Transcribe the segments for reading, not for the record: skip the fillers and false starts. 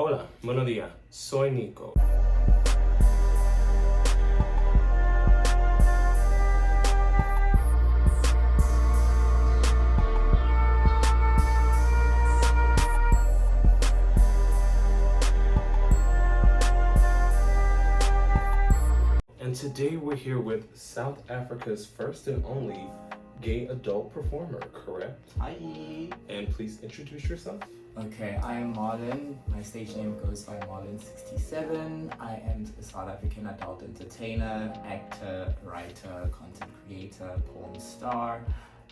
Hola, buenos días. Soy Nico. And today we're here with South Africa's first and only gay adult performer, correct? Hi. And please introduce yourself. Okay, I am Marlon. My stage name goes by Marlon67. I am a South African adult entertainer, actor, writer, content creator, porn star,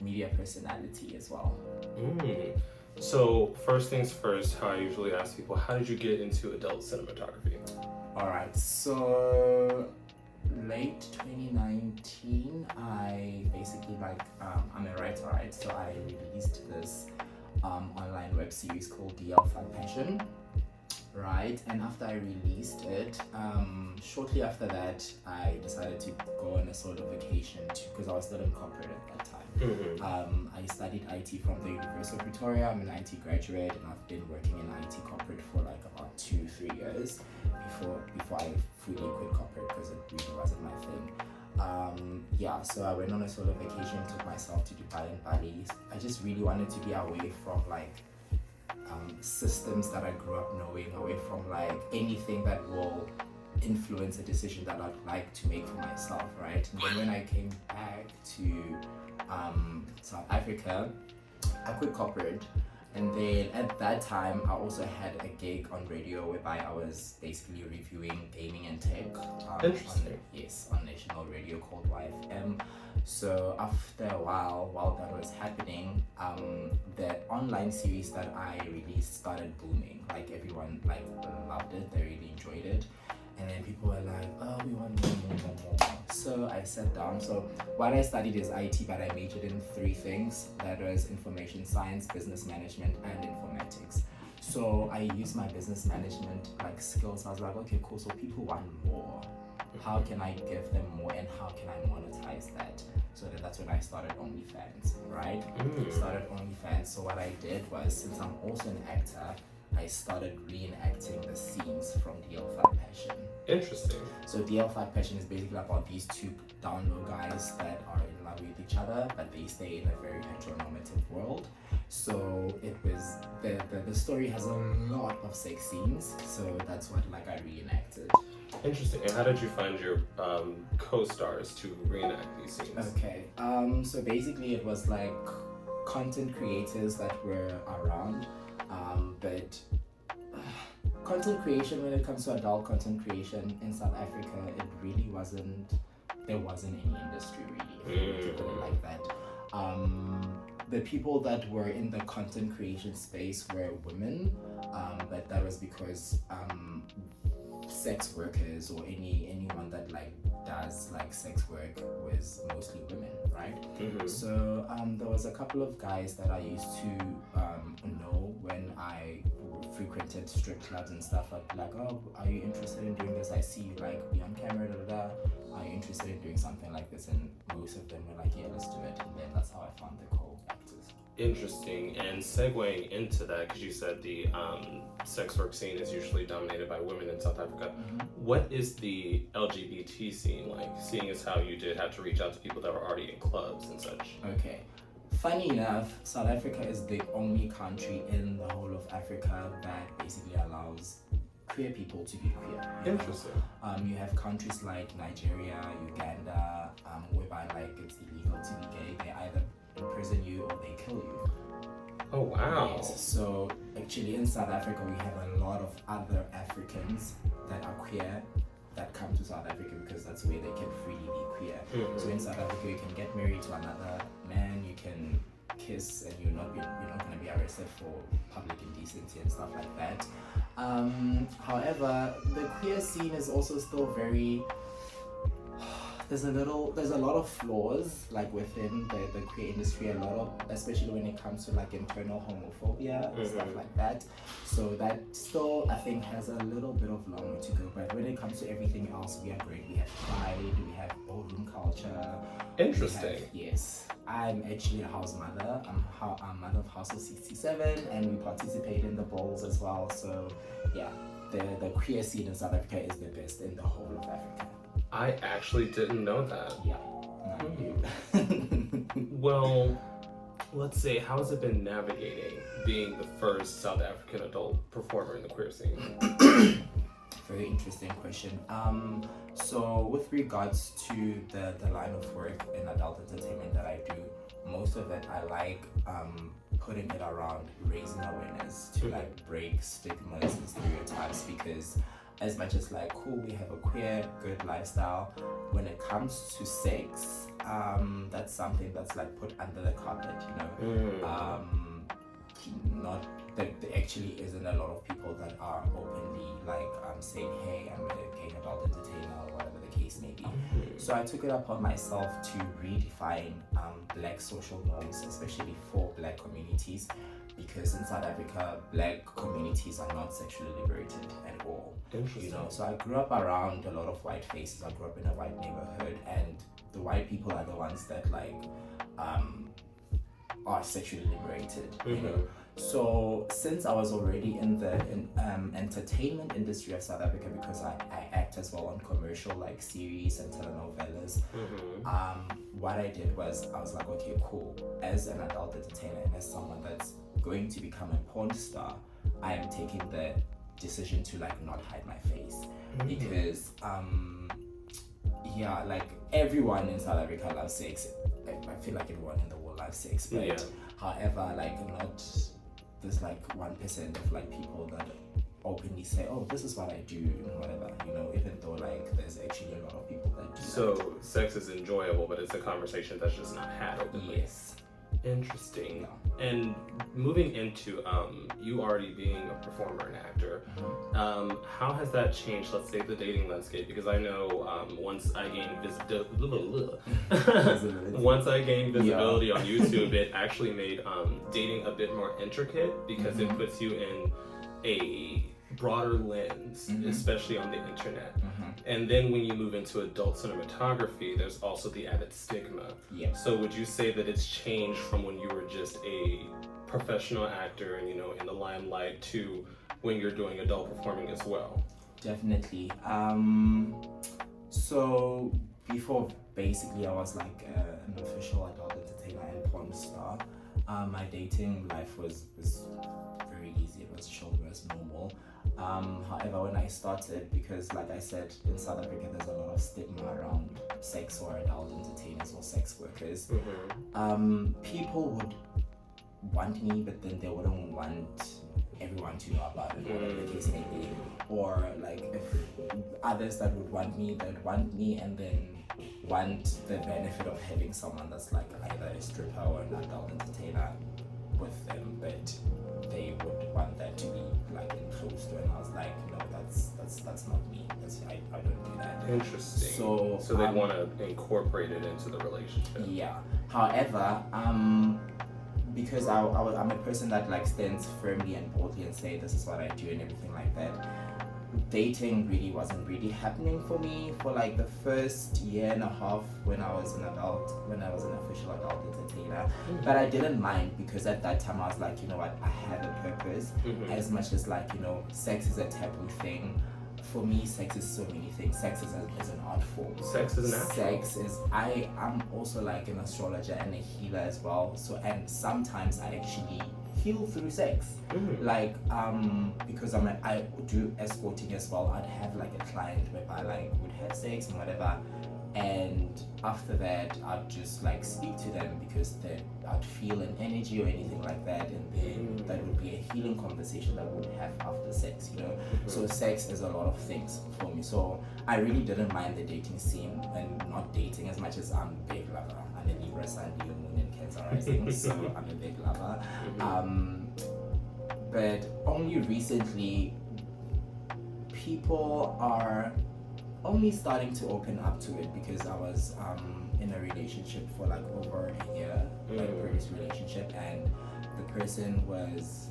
media personality as well. So first things first, how I usually ask people, how did you get into adult cinematography? Alright, so late 2019, I basically I'm a writer, right? So I released this online web series called DL5 Passion, right? And after I released it, shortly after that, I decided to go on a sort of vacation because I was still in corporate at that time. I studied IT from the University of Pretoria. I'm an IT graduate, and I've been working in IT corporate for like about 2-3 years before I fully quit corporate because it really wasn't my thing. So I went on a solo vacation, took myself to Dubai and Bali. I just really wanted to be away from systems that I grew up knowing, away from like anything that will influence a decision that I'd like to make for myself, right? And then when I came back to South Africa, I quit corporate. And then at that time, I also had a gig on radio whereby I was basically reviewing gaming and tech. On national radio called YFM. So after a while that was happening, the online series that I released started booming. Like everyone loved it, they really enjoyed it. And then people were like, oh, we want more. So I sat down. So what I studied is IT, but I majored in 3 things. That was information science, business management, and informatics. So I used my business management skills. I was like, okay, cool. So people want more. How can I give them more, and how can I monetize that? So that's when I started OnlyFans, right? Started OnlyFans. So what I did was, since I'm also an actor, I started reenacting the scenes from DL5 Passion. Interesting. So DL5 Passion is basically about these 2 down low guys that are in love with each other, but they stay in a very heteronormative world. So it was the story has a lot of sex scenes. So that's what I reenacted. Interesting. And how did you find your co-stars to reenact these scenes? Okay. So basically it was content creators that were around. But content creation, when it comes to adult content creation in South Africa, there wasn't any industry really, to put it like that. The people that were in the content creation space were women, but that was because sex workers or anyone that does sex work was mostly women, right? So there was a couple of guys that I used to know when I frequented strip clubs and stuff. I'd be like, oh, are you interested in doing this? I see you be on camera, Are you interested in doing something like this? And most of them were like, yeah, let's do it. And then that's how I found the co-actors. Interesting. And segueing into that, because you said the sex work scene is usually dominated by women in South Africa. What is the LGBT scene like, seeing as how you did have to reach out to people that were already in clubs and such? Okay. Funny enough, South Africa is the only country in the whole of Africa that basically allows queer people to be queer. Interesting. You have countries like Nigeria, Uganda, whereby it's illegal to be gay. They either imprison you or they kill you. Oh wow. Yes. So actually in South Africa we have a lot of other Africans that are queer that come to South Africa because that's where they can freely be queer. So in South Africa you can get married to another man, you can kiss, and you're not going to be arrested for public indecency and stuff like that. However, the queer scene is also still very there's a lot of flaws like within the queer industry, especially when it comes to like internal homophobia and stuff like that. So that still I think has a little bit of long way to go. But when it comes to everything else, we are great. We have pride, we have ballroom culture. Interesting. Yes, I'm actually a house mother. I'm mother of household 67, and we participate in the balls as well. So yeah, the queer scene in South Africa is the best in the whole of Africa. I actually didn't know that. Yeah. Well, let's say, how has it been navigating being the first South African adult performer in the queer scene? Very interesting question. So with regards to the line of work in adult entertainment that I do, most of it I like putting it around raising awareness to like break stigmas and stereotypes, because as much as like cool, we have a queer good lifestyle, when it comes to sex, that's something that's like put under the carpet, not that there actually isn't a lot of people that are openly like saying, hey, I'm a gay adult entertainer, or whatever the case may be. So I took it upon myself to redefine black social norms, especially for black communities, because in South Africa, black communities are not sexually liberated at all. So I grew up around a lot of white faces. I grew up in a white neighborhood, and the white people are the ones that like are sexually liberated. So since I was already in the entertainment industry of South Africa, because I act as well on commercial like series and telenovelas, what I did was I was like, okay, cool. As an adult entertainer and as someone that's going to become a porn star, I am taking the decision to like not hide my face, because like everyone in South Africa loves sex. I feel like everyone in the world loves sex, but however, like not there's like 1% of like people that openly say, oh, this is what I do and whatever, even though like there's actually a lot of people that do so sex is enjoyable, but it's a conversation that's just not had openly. Yes. Interesting. And moving into you already being a performer and actor, how has that changed, let's say, the dating landscape? Because I know once I gained visibility on YouTube, it actually made dating a bit more intricate, because it puts you in a broader lens, especially on the internet. And then when you move into adult cinematography, there's also the added stigma. So would you say that it's changed from when you were just a professional actor and in the limelight to when you're doing adult performing as well? Definitely. So before, basically I was like an official adult entertainer and porn star. My dating life was very easy. It was chill, it was normal. However, when I started, because like I said, in South Africa there's a lot of stigma around sex or adult entertainers or sex workers. People would want me, but then they wouldn't want everyone to know about it, whatever the case may be. Or like if others that would want me, they'd want me and then want the benefit of having someone that's like either a stripper or an adult entertainer with them, but they would want that to be like enclosed. And I was like, no, that's not me. I don't do that. Interesting. So they want to incorporate it into the relationship. Yeah. However, because I'm a person that like stands firmly and boldly and say this is what I do and everything like that. Dating really wasn't really happening for me for like the first year and a half when I was an official adult entertainer. But I didn't mind, because at that time I was like, you know what, I have a purpose. As much as like, sex is a taboo thing. For me, sex is so many things. Sex is an art form. Sex is an art form. Sex is, I'm also like an astrologer and a healer as well. So, and sometimes I actually heal through sex. Like, because I do escorting as well. I'd have like a client whereby like would have sex and whatever. And after that, I'd just like speak to them, because then I'd feel an energy or anything like that, and then that would be a healing conversation that we would have after sex, So sex is a lot of things for me. So I really didn't mind the dating scene, and not dating as much as I'm a big lover. I'm a Libra, Sun, Leo, Moon, and Cancer rising, so I'm a big lover. But only recently, people are only starting to open up to it because I was in a relationship for like over a year, like a previous relationship, and the person was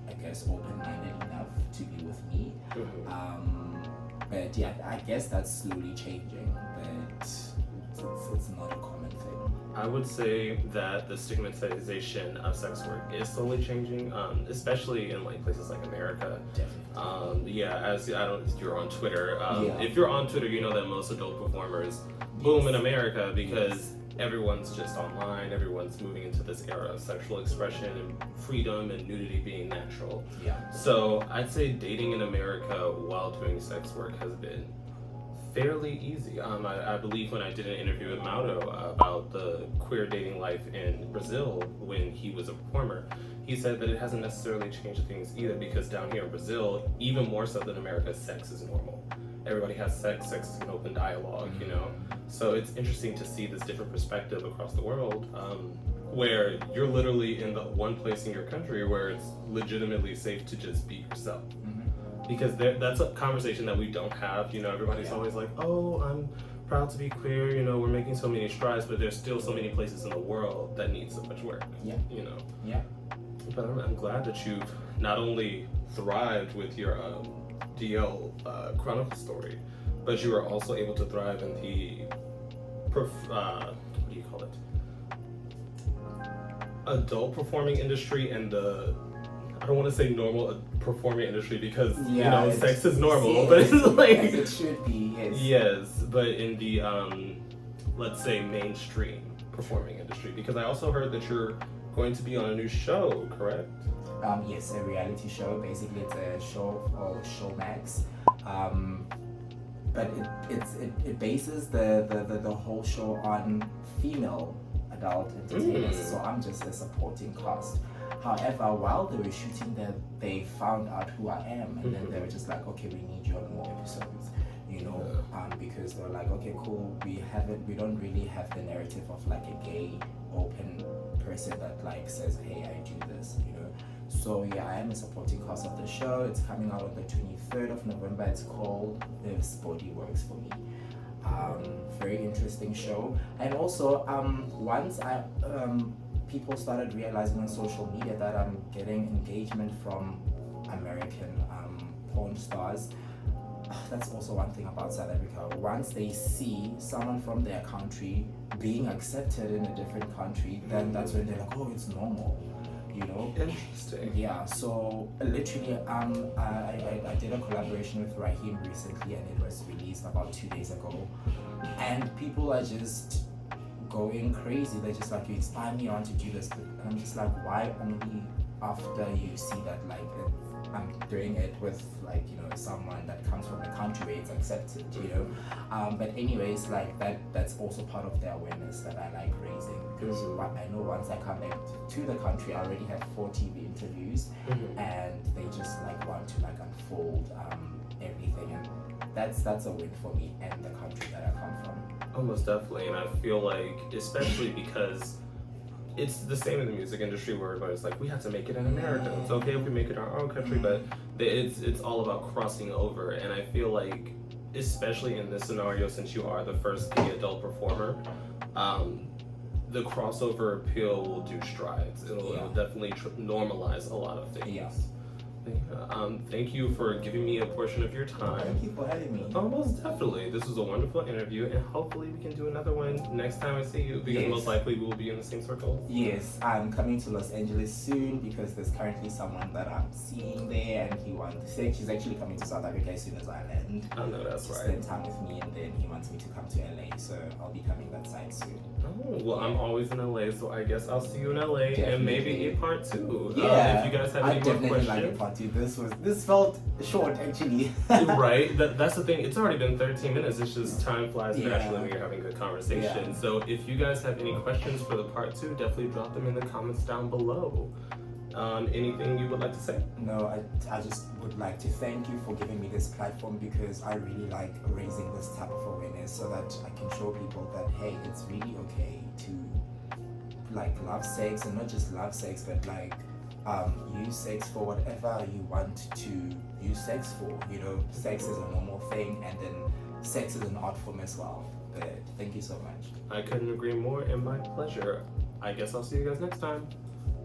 I guess open-minded enough to be with me. But yeah, I guess that's slowly changing, but it's not a common thing. I would say that the stigmatization of sex work is slowly changing, especially in like places like America. Definitely. If you're on Twitter, Yeah. if you're on Twitter, you know that most adult performers boom in America because everyone's just online. Everyone's moving into this era of sexual expression and freedom and nudity being natural. Yeah. So I'd say dating in America while doing sex work has been fairly easy. I believe when I did an interview with Mauro about the queer dating life in Brazil when he was a performer, he said that it hasn't necessarily changed things either because down here in Brazil, even more so than America, sex is normal. Everybody has sex is an open dialogue, you know? So it's interesting to see this different perspective across the world where you're literally in the one place in your country where it's legitimately safe to just be yourself. Because that's a conversation that we don't have. You know, everybody's always like, oh, I'm proud to be queer, you know, we're making so many strides, but there's still so many places in the world that need so much work, you know? Yeah. But I'm glad that you've not only thrived with your DL Chronicle story, but you were also able to thrive in the, what do you call it? Adult performing industry and the, I don't want to say normal performing industry because you know sex is normal, but it's like as it should be. Yes, but in the let's say mainstream performing industry, because I also heard that you're going to be on a new show, correct? Yes, a reality show. Basically, it's a show called Showmax. But it bases the whole show on female adult entertainers. So I'm just a supporting cast. However, while they were shooting that, they found out who I am, and then they were just like, okay, we need you on more episodes, you know, because they were like, okay, cool, we don't really have the narrative of like a gay, open person that like says, hey, I do this, you know. So yeah, I am a supporting cast of the show. It's coming out on the 23rd of November. It's called This Body Works For Me. Very interesting show. And also, once people started realizing on social media that I'm getting engagement from American porn stars. That's also one thing about South Africa. Once they see someone from their country being accepted in a different country, then that's when they're like, oh, it's normal, you know? Interesting. Yeah, so literally, I did a collaboration with Raheem recently, and it was released about 2 days ago. And people are just going crazy. They're just like, you inspire me on to do this. And I'm just like, why only after you see that like I'm doing it with like, you know, someone that comes from a country where it's accepted, you know? But anyways, like that's also part of the awareness that I like raising, because I know once I come back to the country, I already have 4 TV interviews, and they just like want to like unfold everything, and that's a win for me and the country that I come from. Almost definitely, and I feel like, especially because it's the same in the music industry where it's like, we have to make it in America. It's okay if we make it in our own country, but it's all about crossing over. And I feel like, especially in this scenario, since you are the first gay adult performer, the crossover appeal will do strides. It'll definitely normalize a lot of things. Yeah. Thank you for giving me a portion of your time. Thank you for having me. Oh, most definitely. This was a wonderful interview, and hopefully we can do another one next time I see you, because most likely we will be in the same circle. Yes, I'm coming to Los Angeles soon because there's currently someone that I'm seeing there, and she's actually coming to South Africa as soon as I land. I know that's to right. Spend time with me, and then he wants me to come to LA, so I'll be coming that side soon. Oh, well, I'm always in LA, so I guess I'll see you in LA, and maybe a part 2. Yeah, if you guys have any more questions. like a part 2. This felt short, actually. Right? That's the thing. It's already been 13 minutes. It's just time flies naturally when you're having good conversation. Yeah. So if you guys have any questions for the part 2, definitely drop them in the comments down below. Anything you would like to say? No, I just would like to thank you for giving me this platform, because I really like raising this type of awareness so that I can show people that, hey, it's really okay to like love sex, and not just love sex, but like use sex for whatever you want to use sex for. You know, sex is a normal thing, and then sex is an art form as well. But thank you so much. I couldn't agree more, and my pleasure. I guess I'll see you guys next time.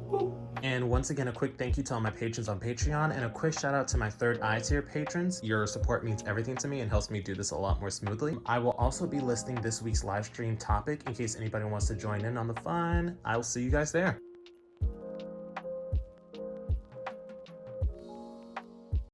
Woo. And once again, a quick thank you to all my patrons on Patreon, and a quick shout out to my third eye tier patrons. Your support means everything to me and helps me do this a lot more smoothly. I will also be listing this week's live stream topic in case anybody wants to join in on the fun. I will see you guys there.